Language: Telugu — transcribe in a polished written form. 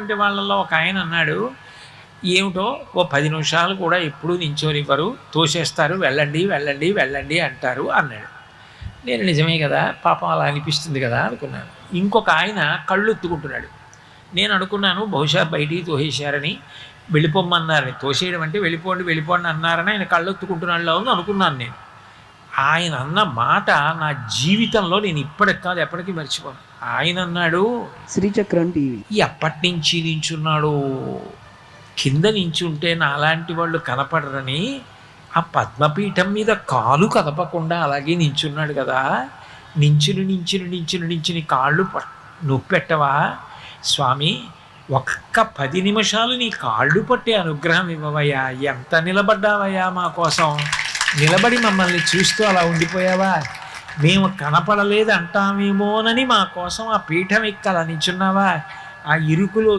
అంటే వాళ్ళలో ఒక ఆయన అన్నాడు, ఏమిటో ఓ 10 నిమిషాలు కూడా ఎప్పుడూ నించోనివ్వరు, తోసేస్తారు, వెళ్ళండి వెళ్ళండి వెళ్ళండి అంటారు అన్నాడు. నేను నిజమే కదా, పాపం అలా అనిపిస్తుంది కదా అనుకున్నాను. ఇంకొక ఆయన కళ్ళు ఎత్తుకుంటున్నాడు. నేను అనుకున్నాను బహుశా బయటికి తోసేశారని, వెళ్ళిపోమ్మన్నారని, తోసేయడం అంటే వెళ్ళిపోండి వెళ్ళిపోండి అన్నారని ఆయన కళ్ళు ఎత్తుకుంటున్నాడులో ఉంది అనుకున్నాను నేను. ఆయన అన్న మాట నా జీవితంలో నేను ఇప్పటికి కాదు ఎప్పటికీ మర్చిపోను. ఆయన అన్నాడు, శ్రీచక్రం టీవీ ఎప్పటి నుంచి నించున్నాడు, కింద నించుంటే నాలాంటి వాళ్ళు కనపడరని ఆ పద్మపీఠం మీద కాలు కదపకుండా అలాగే నించున్నాడు కదా, నించుని కాళ్ళు నొప్పెట్టవా స్వామి, ఒక్క 10 నిమిషాలు నీ కాళ్ళు పట్టే అనుగ్రహం ఇవ్వవయ్యా, ఎంత నిలబడ్డావయ్యా మా కోసం, నిలబడి మమ్మల్ని చూస్తూ అలా ఉండిపోయావా, మేము కనపడలేదు అంటామేమోనని మా కోసం ఆ పీఠం ఎక్కి అలా నించున్నావా, ఆ ఇరుకులో